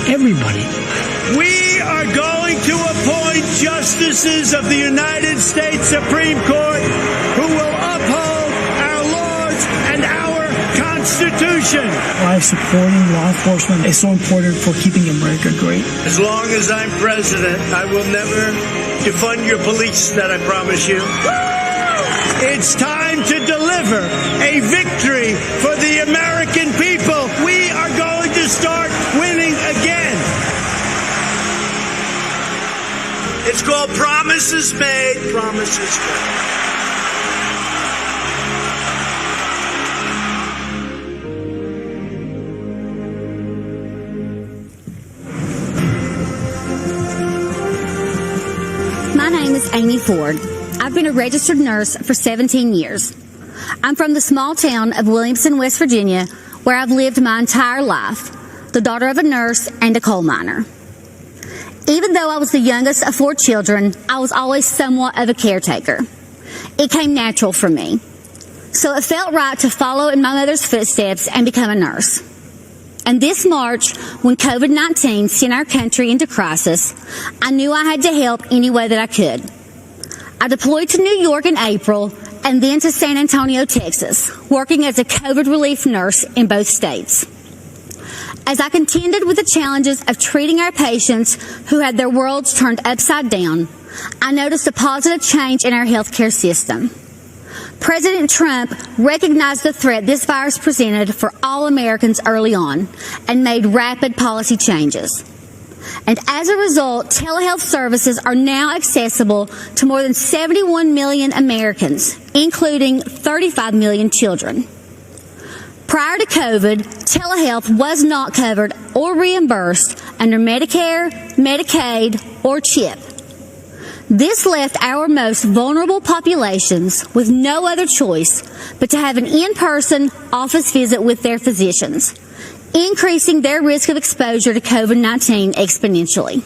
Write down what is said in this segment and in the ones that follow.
everybody. We are going to appoint justices of the United States Supreme Court who will uphold our laws and our Constitution. Why supporting law enforcement is so important for keeping America great. As long as I'm president, I will never defund your police, that I promise you. It's time to deliver a victory for the American people. We are going to start winning again. It's called Promises Made, Promises Kept. My name is Amy Ford. I've been a registered nurse for 17 years. I'm from the small town of Williamson, West Virginia, where I've lived my entire life, the daughter of a nurse and a coal miner. Even though I was the youngest of 4 children, I was always somewhat of a caretaker. It came natural for me. So it felt right to follow in my mother's footsteps and become a nurse. And this March, when COVID-19 sent our country into crisis, I knew I had to help any way that I could. I deployed to New York in April and then to San Antonio, Texas, working as a COVID relief nurse in both states. As I contended with the challenges of treating our patients who had their worlds turned upside down, I noticed a positive change in our healthcare system. President Trump recognized the threat this virus presented for all Americans early on and made rapid policy changes. And as a result, telehealth services are now accessible to more than 71 million Americans, including 35 million children. Prior to COVID, telehealth was not covered or reimbursed under Medicare, Medicaid, or CHIP. This left our most vulnerable populations with no other choice but to have an in-person office visit with their physicians, increasing their risk of exposure to COVID-19 exponentially.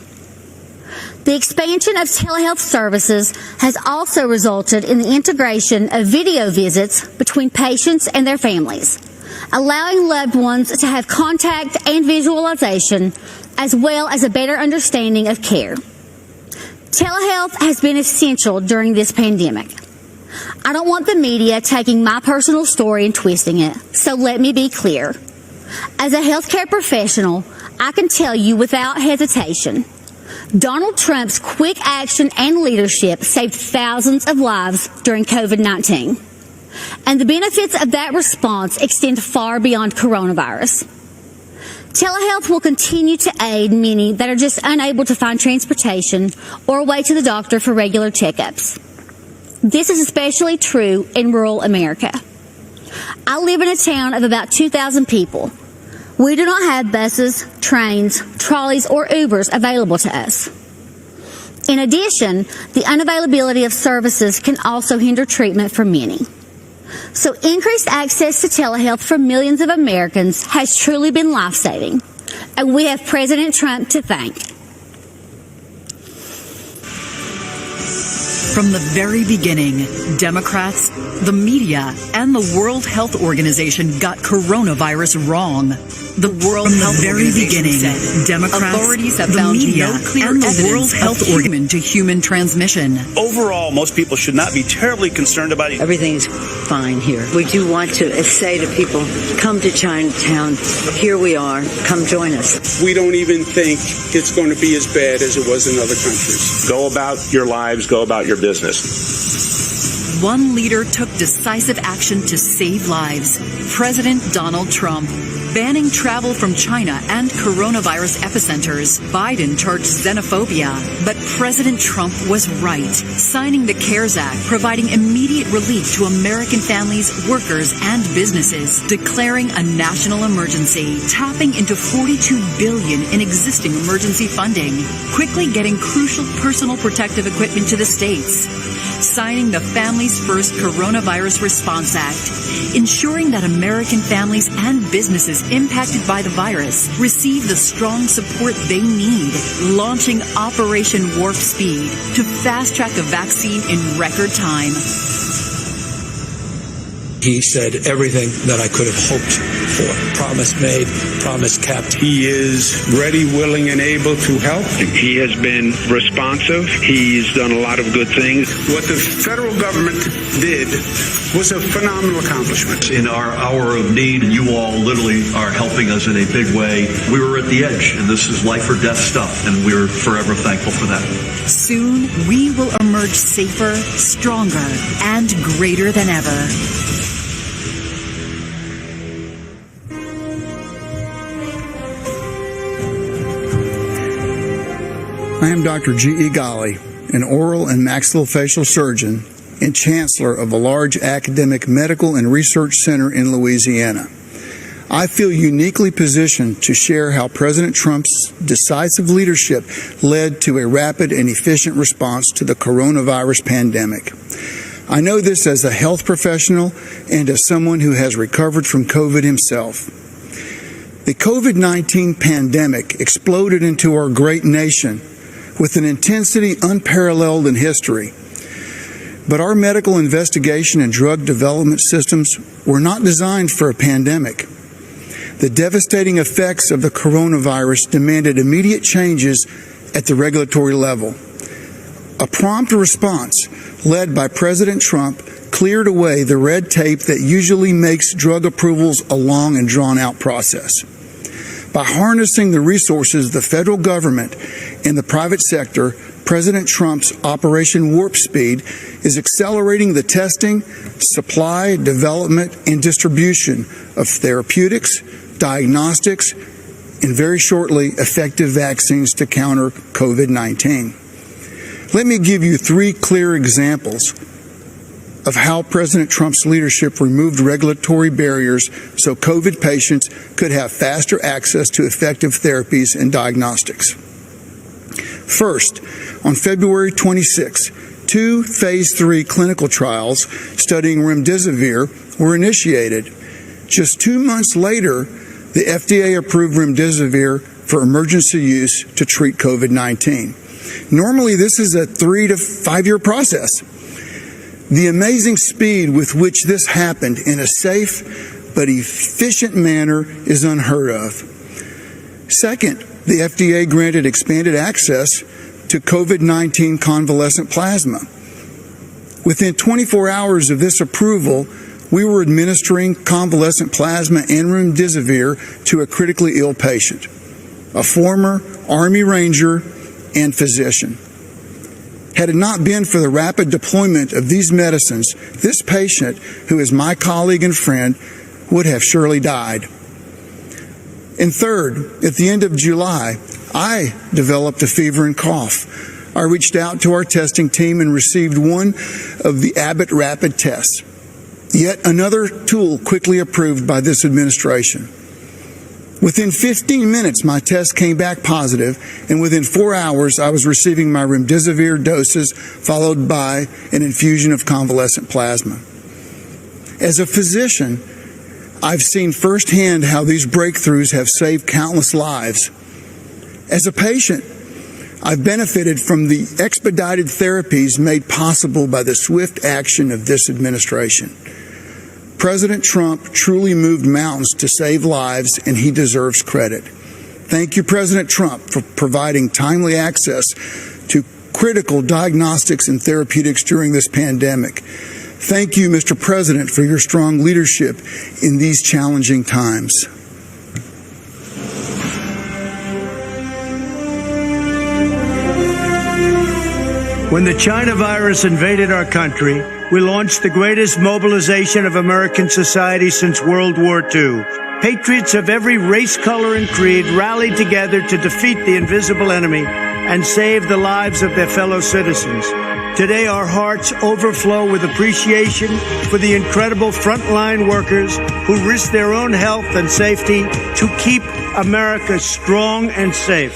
The expansion of telehealth services has also resulted in the integration of video visits between patients and their families, allowing loved ones to have contact and visualization, as well as a better understanding of care. Telehealth has been essential during this pandemic. I don't want the media taking my personal story and twisting it, so let me be clear. As a healthcare professional, I can tell you without hesitation, Donald Trump's quick action and leadership saved thousands of lives during COVID-19. And the benefits of that response extend far beyond coronavirus. Telehealth will continue to aid many that are just unable to find transportation or a way to the doctor for regular checkups. This is especially true in rural America. I live in a town of about 2,000 people. We do not have buses, trains, trolleys, or Ubers available to us. In addition, the unavailability of services can also hinder treatment for many. So increased access to telehealth for millions of Americans has truly been life-saving, and we have President Trump to thank. From the very beginning, Democrats, the media, and the World Health Organization got coronavirus wrong. The World Health Organization said Democrats, authorities have found no clear evidence of human-to-human transmission. Overall, most people should not be terribly concerned about it. Everything's fine here. We do want to say to people, come to Chinatown. Here we are. Come join us. We don't even think it's going to be as bad as it was in other countries. Go about your lives. Go about your business. One leader took decisive action to save lives. President Donald Trump. Banning travel from China and coronavirus epicenters. Biden charged xenophobia. But President Trump was right, signing the CARES Act, providing immediate relief to American families, workers, and businesses, declaring a national emergency, tapping into $42 billion in existing emergency funding, quickly getting crucial personal protective equipment to the states, signing the Families First Coronavirus Response Act, ensuring that American families and businesses impacted by the virus receive the strong support they need, launching Operation Warp Speed to fast-track a vaccine in record time. He said everything that I could have hoped for. Promise made, promise kept. He is ready, willing, and able to help. He has been responsive. He's done a lot of good things. What the federal government did was a phenomenal accomplishment. In our hour of need, you all literally are helping us in a big way. We were at the edge, and this is life or death stuff, and we're forever thankful for that. Soon, we will emerge safer, stronger, and greater than ever. I am Dr. G.E. Ghali, an oral and maxillofacial surgeon and chancellor of a large academic medical and research center in Louisiana. I feel uniquely positioned to share how President Trump's decisive leadership led to a rapid and efficient response to the coronavirus pandemic. I know this as a health professional and as someone who has recovered from COVID himself. The COVID-19 pandemic exploded into our great nation with an intensity unparalleled in history. But our medical investigation and drug development systems were not designed for a pandemic. The devastating effects of the coronavirus demanded immediate changes at the regulatory level. A prompt response led by President Trump cleared away the red tape that usually makes drug approvals a long and drawn-out process. By harnessing the resources of the federal government and the private sector, President Trump's Operation Warp Speed is accelerating the testing, supply, development, and distribution of therapeutics, diagnostics, and very shortly, effective vaccines to counter COVID-19. Let me give you 3 clear examples of how President Trump's leadership removed regulatory barriers so COVID patients could have faster access to effective therapies and diagnostics. First, on February 26, 2 phase 3 clinical trials studying remdesivir were initiated. Just 2 months later, the FDA approved remdesivir for emergency use to treat COVID-19. Normally, this is a 3 to 5 year process. The amazing speed with which this happened in a safe but efficient manner is unheard of. Second, the FDA granted expanded access to COVID-19 convalescent plasma. Within 24 hours of this approval, we were administering convalescent plasma and remdesivir to a critically ill patient, a former Army Ranger and physician. Had it not been for the rapid deployment of these medicines, this patient, who is my colleague and friend, would have surely died. And third, at the end of July, I developed a fever and cough. I reached out to our testing team and received one of the Abbott rapid tests. Yet another tool quickly approved by this administration. Within 15 minutes, my test came back positive, and within 4 hours, I was receiving my remdesivir doses, followed by an infusion of convalescent plasma. As a physician, I've seen firsthand how these breakthroughs have saved countless lives. As a patient, I've benefited from the expedited therapies made possible by the swift action of this administration. President Trump truly moved mountains to save lives, and he deserves credit. Thank you, President Trump, for providing timely access to critical diagnostics and therapeutics during this pandemic. Thank you, Mr. President, for your strong leadership in these challenging times. When the China virus invaded our country, we launched the greatest mobilization of American society since World War II. Patriots of every race, color, and creed rallied together to defeat the invisible enemy and save the lives of their fellow citizens. Today, our hearts overflow with appreciation for the incredible frontline workers who risk their own health and safety to keep America strong and safe.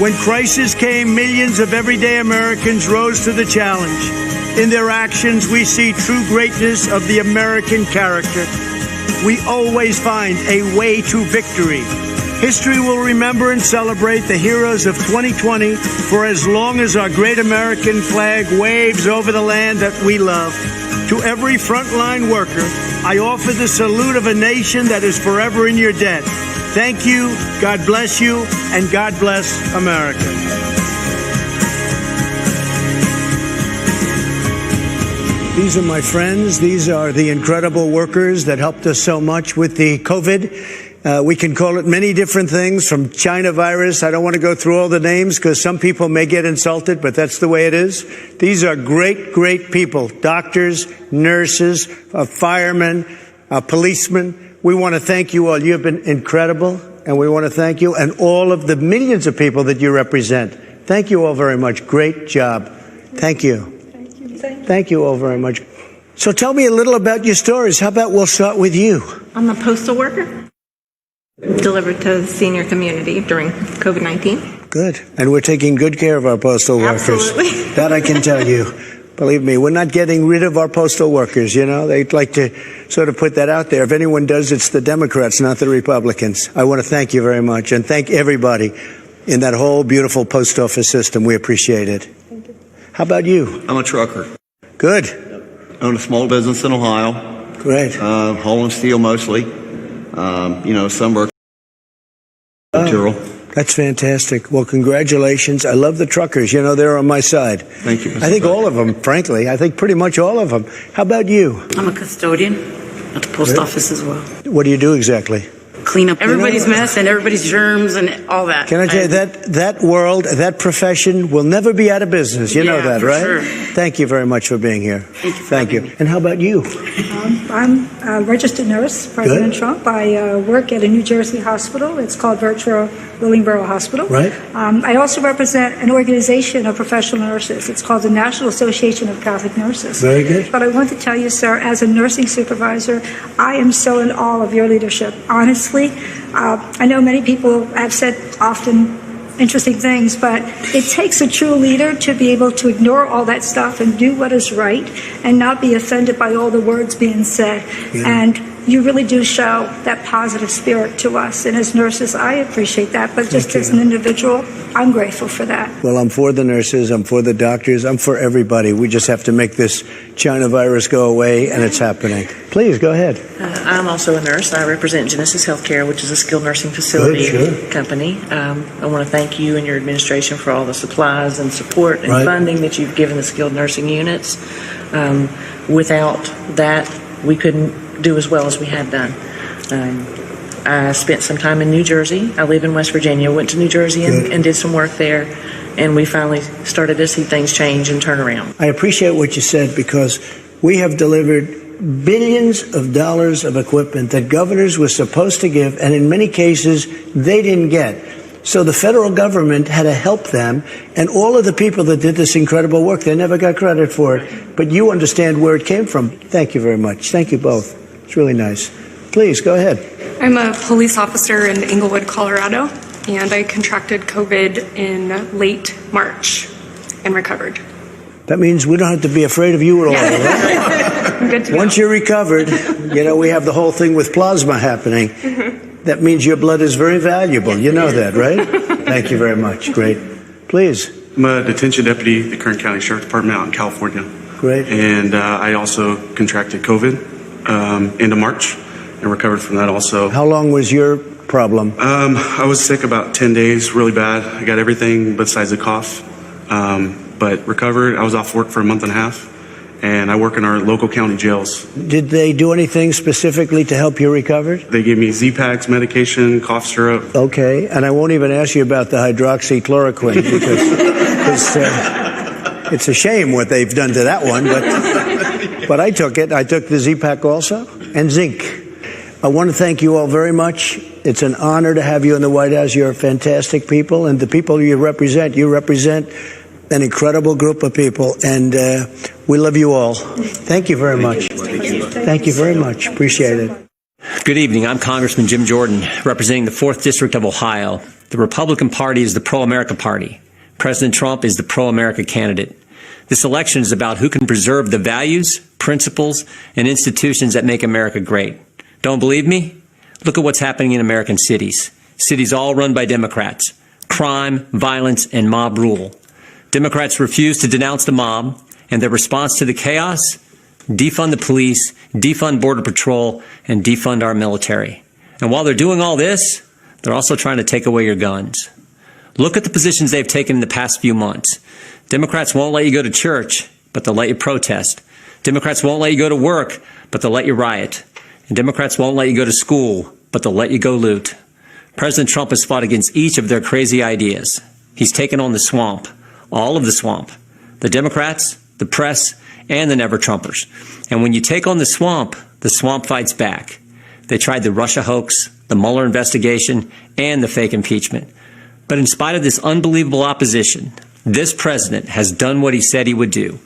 When crisis came, millions of everyday Americans rose to the challenge. In their actions, we see true greatness of the American character. We always find a way to victory. History will remember and celebrate the heroes of 2020 for as long as our great American flag waves over the land that we love. To every frontline worker, I offer the salute of a nation that is forever in your debt. Thank you, God bless you, and God bless America. These are my friends. These are the incredible workers that helped us so much with the COVID. We can call it many different things, from China virus. I don't want to go through all the names because some people may get insulted, but that's the way it is. These are great, great people. Doctors, nurses, firemen, policemen. We want to thank you all. You have been incredible, and we want to thank you and all of the millions of people that you represent. Thank you all very much. Great job. Thank you. Thank you all very much. So tell me a little about your stories. How about we'll start with you? I'm a postal worker, delivered to the senior community during COVID-19. Good. And we're taking good care of our postal workers. Absolutely. That I can tell you. Believe me, we're not getting rid of our postal workers, you know. They'd like to sort of put that out there. If anyone does, it's the Democrats, not the Republicans. I want to thank you very much and thank everybody in that whole beautiful post office system. We appreciate it. Thank you. How about you? I'm a trucker. Good. Own a small business in Ohio. Great. Hauling steel mostly. Some work material. That's fantastic. Well, congratulations. I love the truckers. You know, they're on my side. Thank you. I think all of them, frankly. I think pretty much all of them. How about you? I'm a custodian at the post office as well. What do you do exactly? Clean up everybody's mess and everybody's germs and all that. Can I tell you, that world, that profession will never be out of business. You know that, right? Sure. Thank you very much for being here. Thank you. And how about you? I'm a registered nurse, President Trump. I work at a New Jersey hospital. It's called Virtual Willingboro Hospital. Right. I also represent an organization of professional nurses. It's called the National Association of Catholic Nurses. Very good. But I want to tell you, sir, as a nursing supervisor, I am so in awe of your leadership. Honestly, I know many people have said often interesting things, but it takes a true leader to be able to ignore all that stuff and do what is right and not be offended by all the words being said. Yeah. And you really do show that positive spirit to us. And as nurses, I appreciate that. But just as an individual, I'm grateful for that. Well, I'm for the nurses. I'm for the doctors. I'm for everybody. We just have to make this China virus go away, and it's happening. Please, go ahead. I'm also a nurse. I represent Genesis Healthcare, which is a skilled nursing facility company. I want to thank you and your administration for all the supplies and support and funding that you've given the skilled nursing units. Without that, we couldn't do as well as we have done. I spent some time in New Jersey. I live in West Virginia, went to New Jersey and did some work there, and we finally started to see things change and turn around. I appreciate what you said, because we have delivered billions of dollars of equipment that governors were supposed to give, and in many cases they didn't get. So the federal government had to help them, and all of the people that did this incredible work, they never got credit for it. But you understand where it came from. Thank you very much. Thank you both. It's really nice. Please, go ahead. I'm a police officer in Englewood, Colorado, and I contracted COVID in late March and recovered. That means we don't have to be afraid of you at all. Right? I'm good to Once you're recovered, we have the whole thing with plasma happening. That means your blood is very valuable. You know that, right? Thank you very much. Great. Please. I'm a detention deputy at the Kern County Sheriff's Department out in California. Great. And I also contracted COVID end of March and recovered from that also. How long was your problem? I was sick about 10 days, really bad. I got everything besides a cough, but recovered. I was off work for a month and a half, and I work in our local county jails. Did they do anything specifically to help you recover? They gave me Z-Paks, medication, cough syrup. Okay, and I won't even ask you about the hydroxychloroquine, because it's a shame what they've done to that one, but I took it. I took the Z-Pak also, and zinc. I want to thank you all very much. It's an honor to have you in the White House. You're fantastic people, and the people you represent an incredible group of people, and we love you all. Thank you very much. Thank you very much. Appreciate it. Good evening. I'm Congressman Jim Jordan, representing the 4th District of Ohio. The Republican Party is the pro-America party. President Trump is the pro-America candidate. This election is about who can preserve the values, principles, and institutions that make America great. Don't believe me? Look at what's happening in American cities. Cities all run by Democrats. Crime, violence, and mob rule. Democrats refuse to denounce the mob, and their response to the chaos? defund the police, defund Border Patrol, and defund our military. And while they're doing all this, they're also trying to take away your guns. Look at the positions they've taken in the past few months. Democrats won't let you go to church, but they'll let you protest. Democrats won't let you go to work, but they'll let you riot. And Democrats won't let you go to school, but they'll let you go loot. President Trump has fought against each of their crazy ideas. He's taken on the swamp, all of the swamp, the Democrats, the press, and the never-Trumpers. And when you take on the swamp fights back. They tried the Russia hoax, the Mueller investigation, and the fake impeachment. But in spite of this unbelievable opposition, this president has done what he said he would do.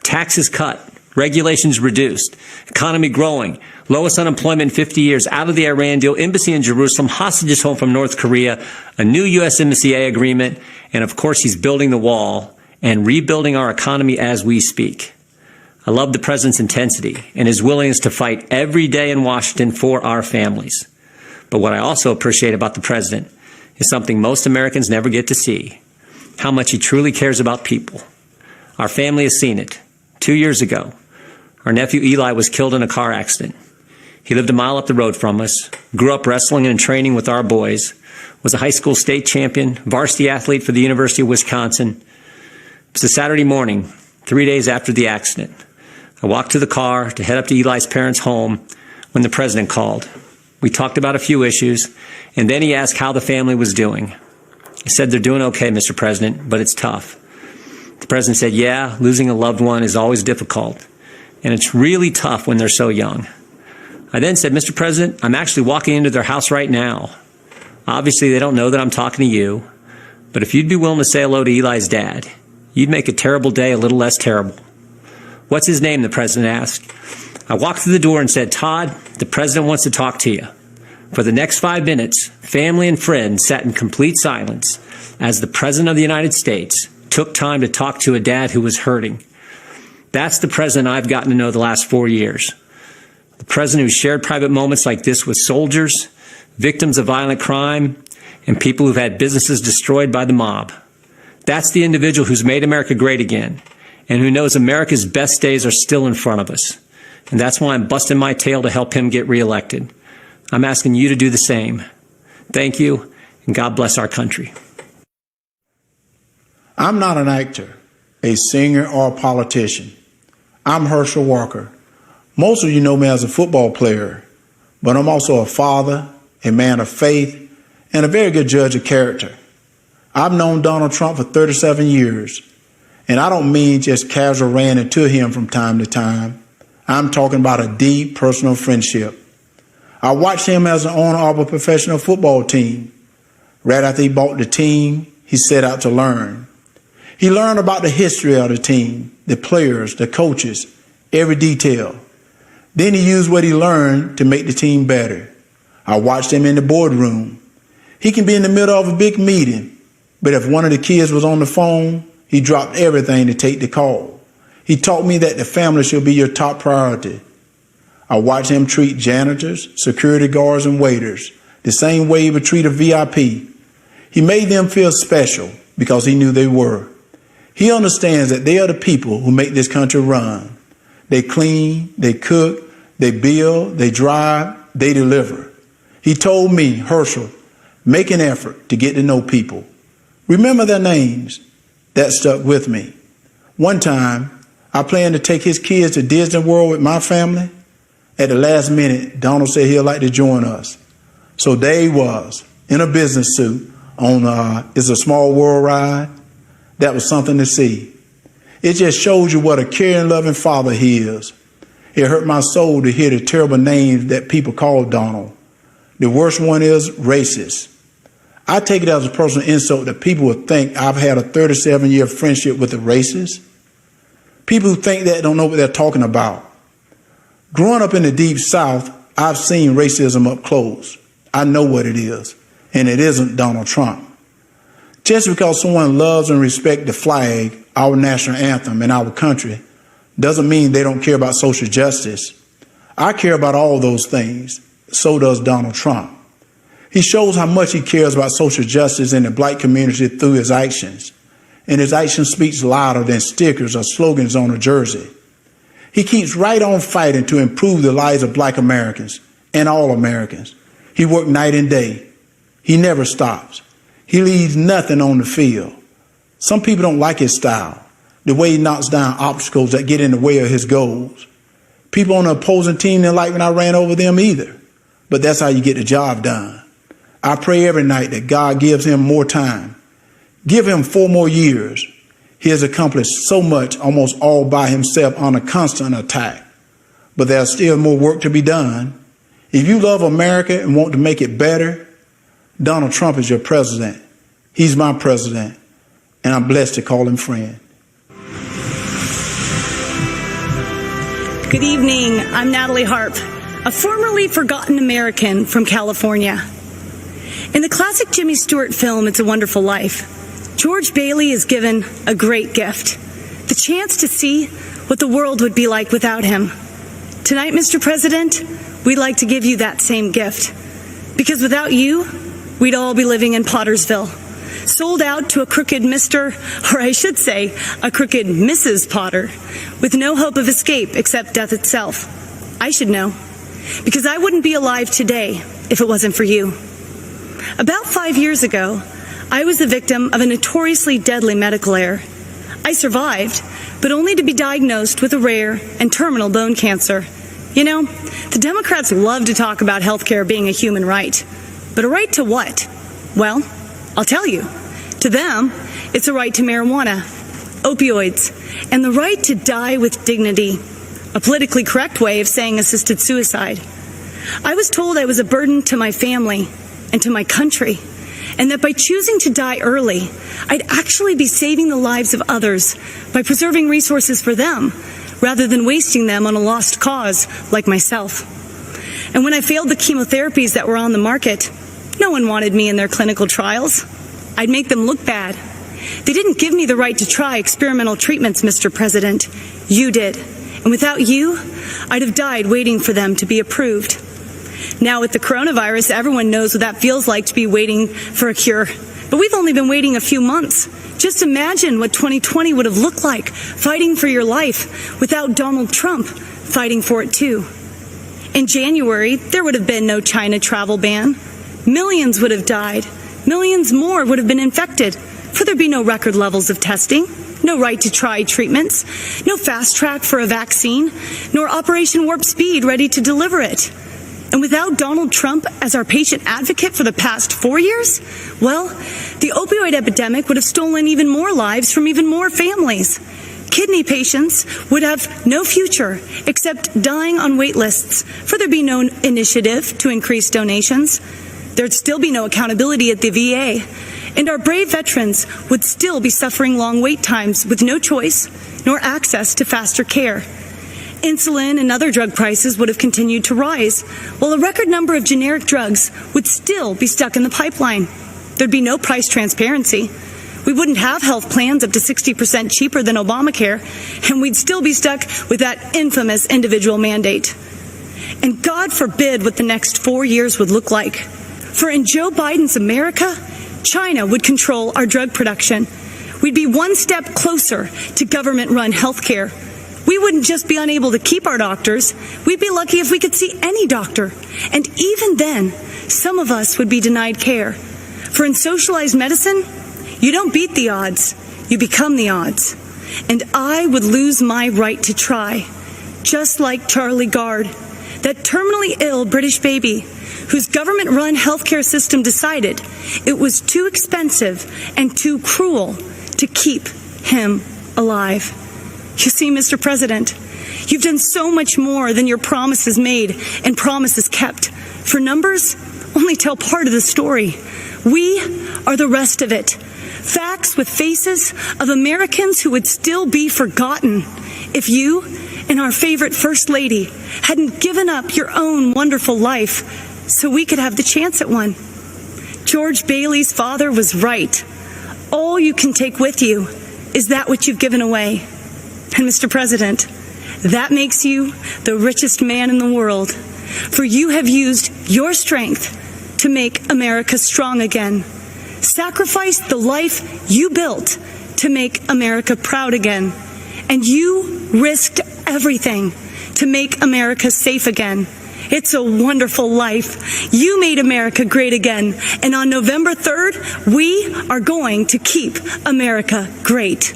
Taxes cut, regulations reduced, economy growing, lowest unemployment in 50 years, out of the Iran deal, embassy in Jerusalem, hostages home from North Korea, a new USMCA agreement, and of course he's building the wall and rebuilding our economy as we speak. I love the president's intensity and his willingness to fight every day in Washington for our families. But what I also appreciate about the president is something most Americans never get to see, how much he truly cares about people. Our family has seen it. 2 years ago, our nephew Eli was killed in a car accident. He lived a mile up the road from us, grew up wrestling and training with our boys, was a high school state champion, varsity athlete for the University of Wisconsin. It was a Saturday morning, 3 days after the accident. I walked to the car to head up to Eli's parents' home when the president called. We talked about a few issues, and then he asked how the family was doing. I said, "They're doing okay, Mr. President, but it's tough." The president said, "Yeah, losing a loved one is always difficult, and it's really tough when they're so young." I then said, "Mr. President, I'm actually walking into their house right now. Obviously, they don't know that I'm talking to you, but if you'd be willing to say hello to Eli's dad, you'd make a terrible day a little less terrible." "What's his name?" the president asked. I walked through the door and said, "Todd, the president wants to talk to you." For the next 5 minutes, family and friends sat in complete silence as the president of the United States took time to talk to a dad who was hurting. That's the president I've gotten to know the last 4 years. The president who shared private moments like this with soldiers, victims of violent crime, and people who've had businesses destroyed by the mob. That's the individual who's made America great again, and who knows America's best days are still in front of us. And that's why I'm busting my tail to help him get reelected. I'm asking you to do the same. Thank you, and God bless our country. I'm not an actor, a singer, or a politician. I'm Herschel Walker. Most of you know me as a football player, but I'm also a father, a man of faith, and a very good judge of character. I've known Donald Trump for 37 years, and I don't mean just casual ran into him from time to time. I'm talking about a deep personal friendship. I watched him as an owner of a professional football team. Right after he bought the team, he set out to learn. He learned about the history of the team, the players, the coaches, every detail. Then he used what he learned to make the team better. I watched him in the boardroom. He can be in the middle of a big meeting, but if one of the kids was on the phone, he dropped everything to take the call. He taught me that the family should be your top priority. I watched him treat janitors, security guards, and waiters the same way he would treat a VIP. He made them feel special because he knew they were. He understands that they are the people who make this country run. They clean, they cook, they build, they drive, they deliver. He told me, "Herschel, make an effort to get to know people. Remember their names." That stuck with me. One time, I planned to take his kids to Disney World with my family. At the last minute, Donald said he'd like to join us. So there he was, in a business suit, on It's a Small World ride. That was something to see. It just shows you what a caring, loving father he is. It hurt my soul to hear the terrible names that people call Donald. The worst one is racist. I take it as a personal insult that people would think I've had a 37-year friendship with a racist. People who think that don't know what they're talking about. Growing up in the Deep South, I've seen racism up close. I know what it is, and it isn't Donald Trump. Just because someone loves and respects the flag, our national anthem, and our country, doesn't mean they don't care about social justice. I care about all those things. So does Donald Trump. He shows how much he cares about social justice in the black community through his actions. And his action speaks louder than stickers or slogans on a jersey. He keeps right on fighting to improve the lives of black Americans and all Americans. He works night and day. He never stops. He leaves nothing on the field. Some people don't like his style, the way he knocks down obstacles that get in the way of his goals. People on the opposing team didn't like when I ran over them either. But that's how you get the job done. I pray every night that God gives him more time. Give him 4 more years. He has accomplished so much almost all by himself on a constant attack. But there's still more work to be done. If you love America and want to make it better, Donald Trump is your president. He's my president, and I'm blessed to call him friend. Good evening. I'm Natalie Harp, a formerly forgotten American from California. In the classic Jimmy Stewart film, It's a Wonderful Life, George Bailey is given a great gift, the chance to see what the world would be like without him. Tonight, Mr. President, we'd like to give you that same gift. Because without you, we'd all be living in Pottersville, sold out to a crooked Mr., or I should say, a crooked Mrs. Potter, with no hope of escape except death itself. I should know, because I wouldn't be alive today if it wasn't for you. About 5 years ago, I was the victim of a notoriously deadly medical error. I survived, but only to be diagnosed with a rare and terminal bone cancer. You know, the Democrats love to talk about healthcare being a human right. But a right to what? Well, I'll tell you. To them, it's a right to marijuana, opioids, and the right to die with dignity, a politically correct way of saying assisted suicide. I was told I was a burden to my family and to my country, and that by choosing to die early, I'd actually be saving the lives of others by preserving resources for them, rather than wasting them on a lost cause like myself. And when I failed the chemotherapies that were on the market, no one wanted me in their clinical trials. I'd make them look bad. They didn't give me the right to try experimental treatments, Mr. President. You did. And without you, I'd have died waiting for them to be approved. Now with the coronavirus, everyone knows what that feels like to be waiting for a cure. But we've only been waiting a few months. Just imagine what 2020 would have looked like, fighting for your life, without Donald Trump fighting for it too. In January, there would have been no China travel ban. Millions would have died. Millions more would have been infected. For there'd be no record levels of testing, no right to try treatments, no fast track for a vaccine, nor Operation Warp Speed ready to deliver it. And without Donald Trump as our patient advocate for the past 4 years, well, the opioid epidemic would have stolen even more lives from even more families. Kidney patients would have no future except dying on wait lists, for there'd be no initiative to increase donations. There'd still be no accountability at the VA, and our brave veterans would still be suffering long wait times with no choice nor access to faster care. Insulin and other drug prices would have continued to rise, while a record number of generic drugs would still be stuck in the pipeline. There'd be no price transparency. We wouldn't have health plans up to 60% cheaper than Obamacare, and we'd still be stuck with that infamous individual mandate. And God forbid what the next 4 years would look like. For in Joe Biden's America, China would control our drug production. We'd be one step closer to government-run health care. We wouldn't just be unable to keep our doctors, we'd be lucky if we could see any doctor. And even then, some of us would be denied care. For in socialized medicine, you don't beat the odds, you become the odds. And I would lose my right to try, just like Charlie Gard, that terminally ill British baby whose government-run healthcare system decided it was too expensive and too cruel to keep him alive. You see, Mr. President, you've done so much more than your promises made and promises kept. For numbers only tell part of the story. We are the rest of it. Facts with faces of Americans who would still be forgotten if you and our favorite First Lady hadn't given up your own wonderful life so we could have the chance at one. George Bailey's father was right. All you can take with you is that which you've given away. And Mr. President, that makes you the richest man in the world, for you have used your strength to make America strong again, sacrificed the life you built to make America proud again, and you risked everything to make America safe again. It's a wonderful life. You made America great again. And on November 3rd, we are going to keep America great.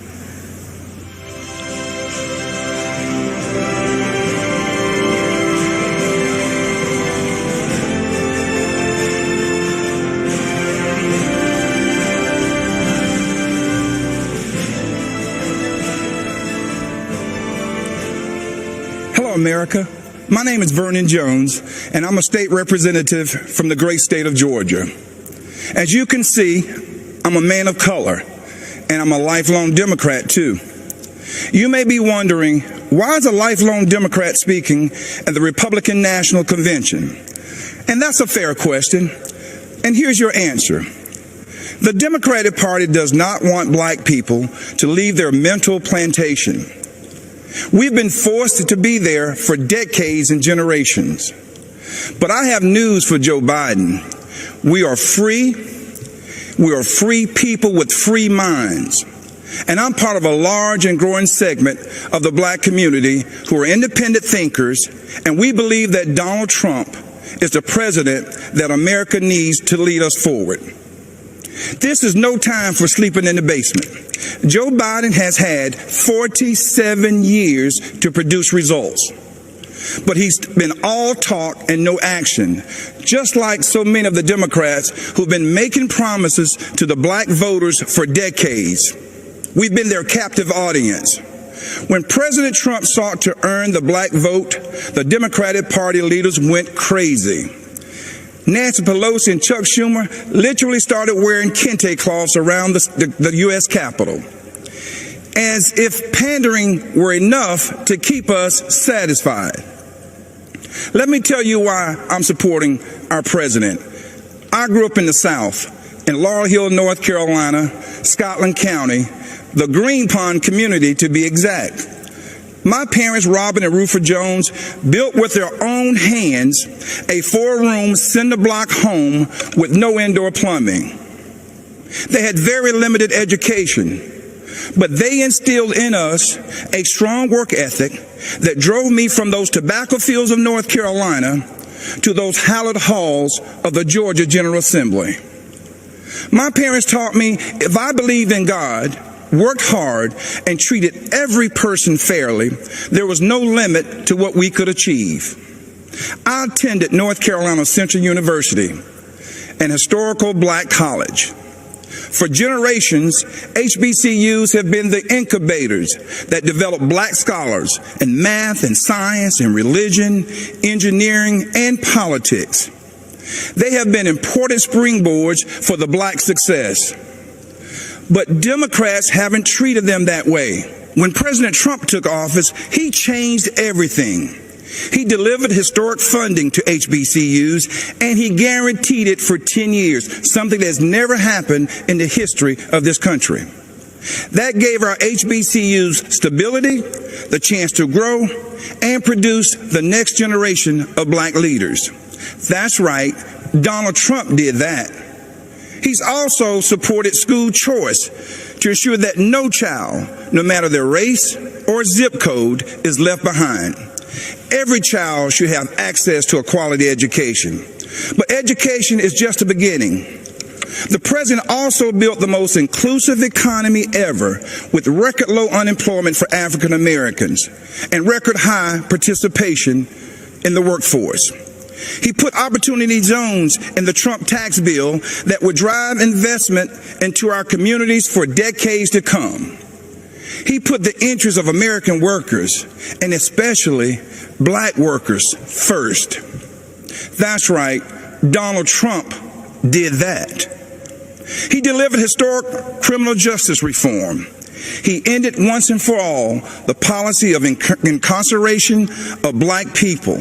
Hello, America. My name is Vernon Jones, and I'm a state representative from the great state of Georgia. As you can see, I'm a man of color, and I'm a lifelong Democrat, too. You may be wondering, why is a lifelong Democrat speaking at the Republican National Convention? And that's a fair question, and here's your answer. The Democratic Party does not want black people to leave their mental plantation. We've been forced to be there for decades and generations. But I have news for Joe Biden. We are free. We are free people with free minds. And I'm part of a large and growing segment of the black community who are independent thinkers, and we believe that Donald Trump is the president that America needs to lead us forward. This is no time for sleeping in the basement. Joe Biden has had 47 years to produce results. But he's been all talk and no action, just like so many of the Democrats who've been making promises to the black voters for decades. We've been their captive audience. When President Trump sought to earn the black vote, the Democratic Party leaders went crazy. Nancy Pelosi and Chuck Schumer literally started wearing kente cloths around the U.S. Capitol, as if pandering were enough to keep us satisfied. Let me tell you why I'm supporting our president. I grew up in the South, in Laurel Hill, North Carolina, Scotland County, the Green Pond community to be exact. My parents, Robin and Rufus Jones, built with their own hands a 4-room cinder block home with no indoor plumbing. They had very limited education, but they instilled in us a strong work ethic that drove me from those tobacco fields of North Carolina to those hallowed halls of the Georgia General Assembly. My parents taught me if I believed in God, worked hard, and treated every person fairly, there was no limit to what we could achieve. I attended North Carolina Central University, an historical black college. For generations, HBCUs have been the incubators that develop black scholars in math and science and religion, engineering, and politics. They have been important springboards for the black success. But Democrats haven't treated them that way. When President Trump took office, he changed everything. He delivered historic funding to HBCUs, and he guaranteed it for 10 years, something that's never happened in the history of this country. That gave our HBCUs stability, the chance to grow, and produce the next generation of black leaders. That's right, Donald Trump did that. He's also supported school choice to ensure that no child, no matter their race or zip code, is left behind. Every child should have access to a quality education. But education is just the beginning. The president also built the most inclusive economy ever, with record low unemployment for African Americans and record high participation in the workforce. He put opportunity zones in the Trump tax bill that would drive investment into our communities for decades to come. He put the interests of American workers, and especially black workers, first. That's right, Donald Trump did that. He delivered historic criminal justice reform. He ended once and for all the policy of incarceration of black people,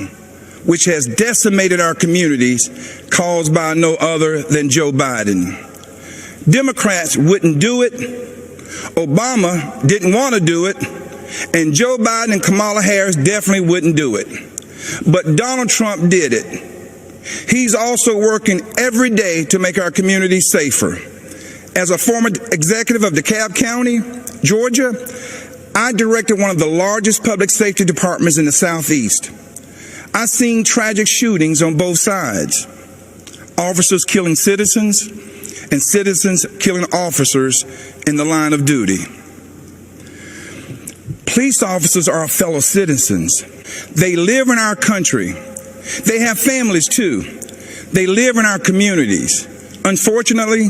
which has decimated our communities, caused by no other than Joe Biden. Democrats wouldn't do it, Obama didn't want to do it, and Joe Biden and Kamala Harris definitely wouldn't do it. But Donald Trump did it. He's also working every day to make our communities safer. As a former executive of DeKalb County, Georgia, I directed one of the largest public safety departments in the Southeast. I've seen tragic shootings on both sides. Officers killing citizens and citizens killing officers in the line of duty. Police officers are our fellow citizens. They live in our country. They have families too. They live in our communities. Unfortunately,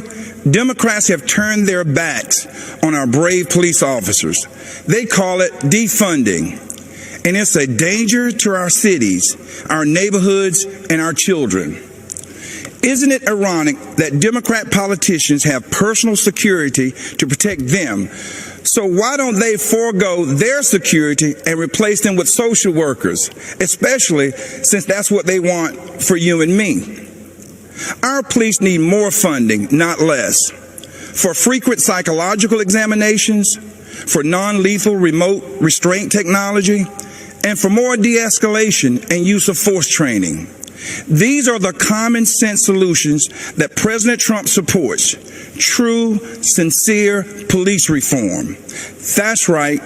Democrats have turned their backs on our brave police officers. They call it defunding, and it's a danger to our cities, our neighborhoods, and our children. Isn't it ironic that Democrat politicians have personal security to protect them? So why don't they forego their security and replace them with social workers, especially since that's what they want for you and me? Our police need more funding, not less, for frequent psychological examinations, for non-lethal remote restraint technology, and for more de-escalation and use of force training. These are the common sense solutions that President Trump supports. True, sincere police reform. That's right.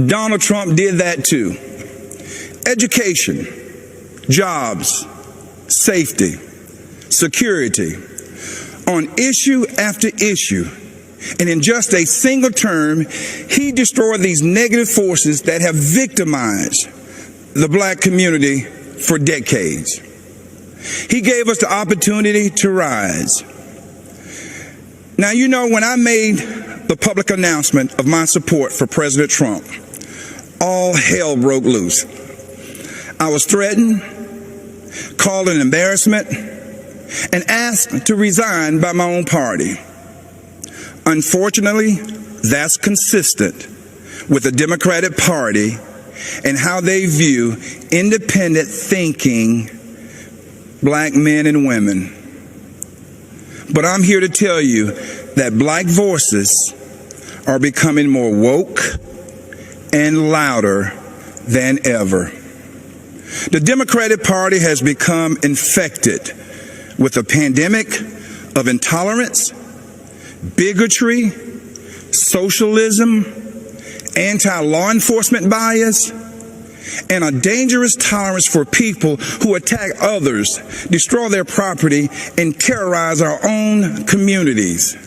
Donald Trump did that too. Education, jobs, safety, security, on issue after issue. And in just a single term, he destroyed these negative forces that have victimized the black community for decades. He gave us the opportunity to rise. Now, you know, when I made the public announcement of my support for President Trump, all hell broke loose. I was threatened, called an embarrassment, and asked to resign by my own party. Unfortunately, that's consistent with the Democratic Party and how they view independent thinking black men and women. But I'm here to tell you that black voices are becoming more woke and louder than ever. The Democratic Party has become infected with a pandemic of intolerance, bigotry, socialism, anti-law enforcement bias, and a dangerous tolerance for people who attack others, destroy their property, and terrorize our own communities.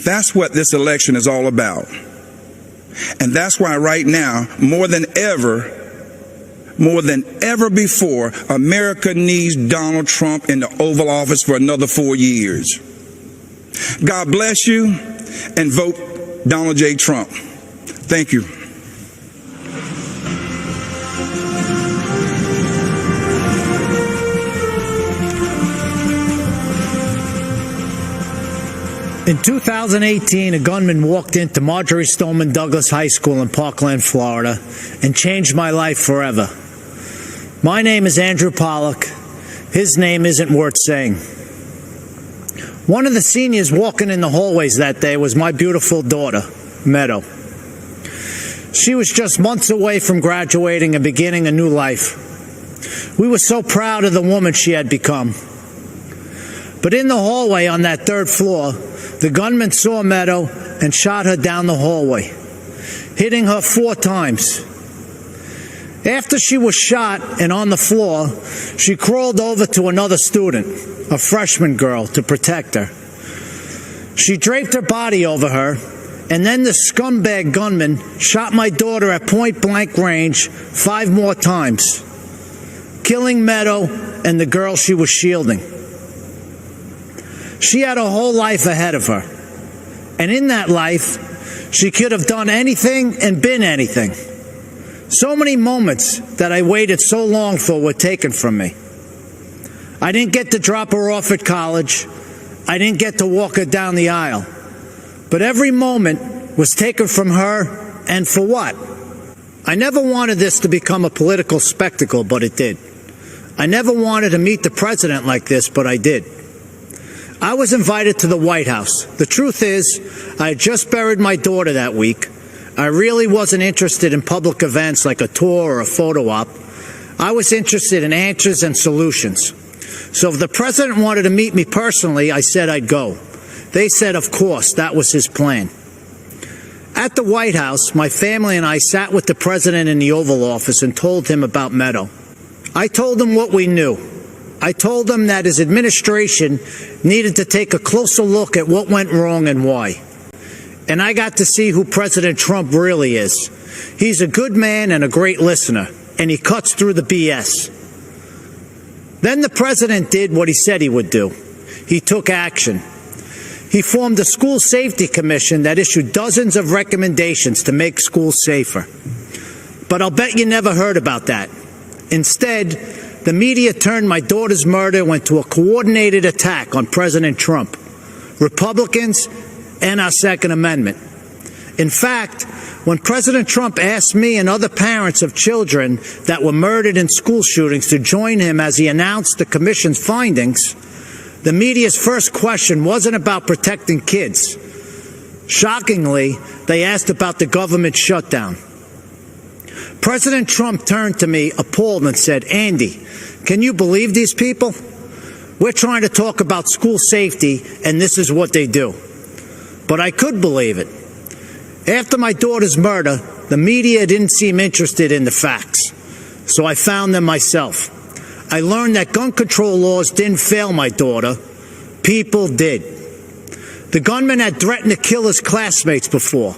That's what this election is all about. And that's why right now, more than ever before, America needs Donald Trump in the Oval Office for another 4 years. God bless you, and vote Donald J. Trump. Thank you. In 2018, a gunman walked into Marjorie Stoneman Douglas High School in Parkland, Florida, and changed my life forever. My name is Andrew Pollock. His name isn't worth saying. One of the seniors walking in the hallways that day was my beautiful daughter, Meadow. She was just months away from graduating and beginning a new life. We were so proud of the woman she had become. But in the hallway on that third floor, the gunman saw Meadow and shot her down the hallway, hitting her 4 times. After she was shot and on the floor, she crawled over to another student, a freshman girl, to protect her. She draped her body over her, and then the scumbag gunman shot my daughter at point-blank range 5 more times, killing Meadow and the girl she was shielding. She had a whole life ahead of her, and in that life, she could have done anything and been anything. So many moments that I waited so long for were taken from me. I didn't get to drop her off at college. I didn't get to walk her down the aisle. But every moment was taken from her, and for what? I never wanted this to become a political spectacle, but it did. I never wanted to meet the president like this, but I did. I was invited to the White House. The truth is, I had just buried my daughter that week. I really wasn't interested in public events like a tour or a photo op. I was interested in answers and solutions. So if the president wanted to meet me personally, I said I'd go. They said, of course, that was his plan. At the White House, my family and I sat with the president in the Oval Office and told him about Meadow. I told him what we knew. I told him that his administration needed to take a closer look at what went wrong and why. And I got to see who President Trump really is. He's a good man and a great listener, and he cuts through the BS. Then the president did what he said he would do. He took action. He formed a school safety commission that issued dozens of recommendations to make schools safer. But I'll bet you never heard about that. Instead, the media turned my daughter's murder into a coordinated attack on President Trump, Republicans, and our Second Amendment. In fact, when President Trump asked me and other parents of children that were murdered in school shootings to join him as he announced the commission's findings, the media's first question wasn't about protecting kids. Shockingly, they asked about the government shutdown. President Trump turned to me appalled and said, "Andy, can you believe these people? We're trying to talk about school safety, and this is what they do." But I could believe it. After my daughter's murder, the media didn't seem interested in the facts, so I found them myself. I learned that gun control laws didn't fail my daughter. People did. The gunman had threatened to kill his classmates before.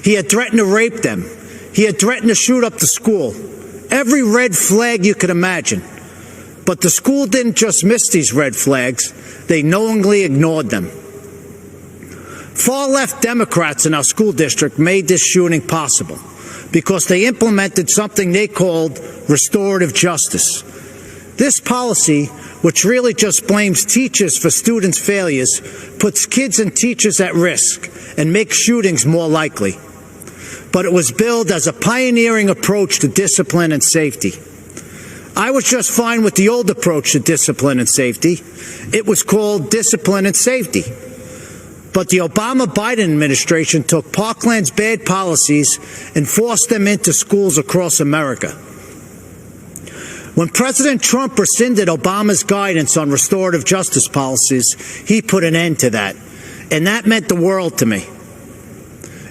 He had threatened to rape them. He had threatened to shoot up the school. Every red flag you could imagine. But the school didn't just miss these red flags. They knowingly ignored them. Far-left Democrats in our school district made this shooting possible because they implemented something they called restorative justice. This policy, which really just blames teachers for students' failures, puts kids and teachers at risk and makes shootings more likely. But it was billed as a pioneering approach to discipline and safety. I was just fine with the old approach to discipline and safety. It was called discipline and safety. But the Obama-Biden administration took Parkland's bad policies and forced them into schools across America. When President Trump rescinded Obama's guidance on restorative justice policies, he put an end to that. And that meant the world to me.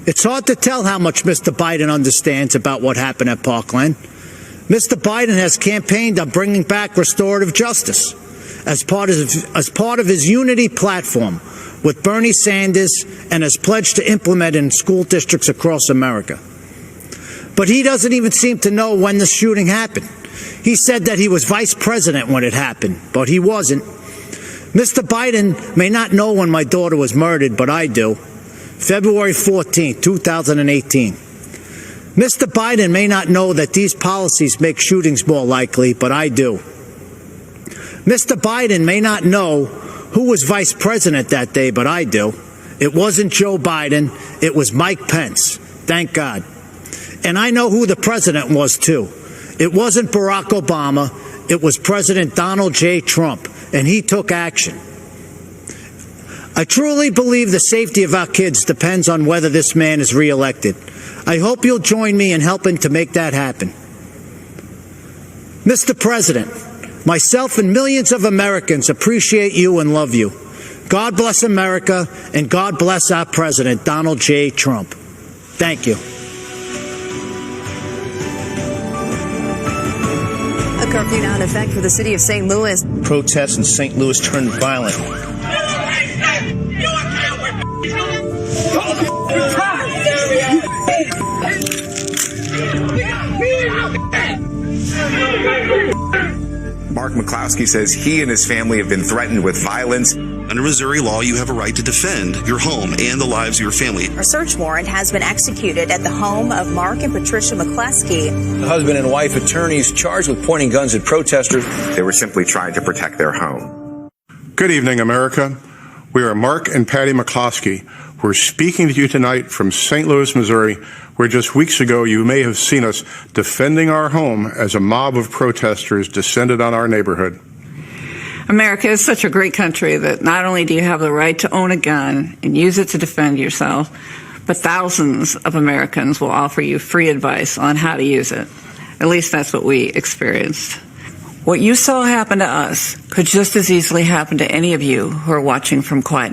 It's hard to tell how much Mr. Biden understands about what happened at Parkland. Mr. Biden has campaigned on bringing back restorative justice as part of his unity platform with Bernie Sanders and has pledged to implement it in school districts across America. But he doesn't even seem to know when the shooting happened. He said that he was vice president when it happened, but he wasn't. Mr. Biden may not know when my daughter was murdered, but I do. February 14, 2018. Mr. Biden may not know that these policies make shootings more likely, but I do. Mr. Biden may not know who was vice president that day, but I do. It wasn't Joe Biden. It was Mike Pence. Thank God. And I know who the president was, too. It wasn't Barack Obama. It was President Donald J. Trump, and he took action. I truly believe the safety of our kids depends on whether this man is reelected. I hope you'll join me in helping to make that happen. Mr. President, myself and millions of Americans appreciate you and love you. God bless America, and God bless our President, Donald J. Trump. Thank you. A curfew now in effect for the city of St. Louis. Protests in St. Louis turned violent. Mark McCloskey says he and his family have been threatened with violence. Under Missouri law, you have a right to defend your home and the lives of your family. A search warrant has been executed at the home of Mark and Patricia McCloskey. The husband and wife attorneys charged with pointing guns at protesters. They were simply trying to protect their home. Good evening, America. We are Mark and Patty McCloskey. We're speaking to you tonight from St. Louis, Missouri, where just weeks ago you may have seen us defending our home as a mob of protesters descended on our neighborhood. America is such a great country that not only do you have the right to own a gun and use it to defend yourself, but thousands of Americans will offer you free advice on how to use it. At least that's what we experienced. What you saw happen to us could just as easily happen to any of you who are watching from quiet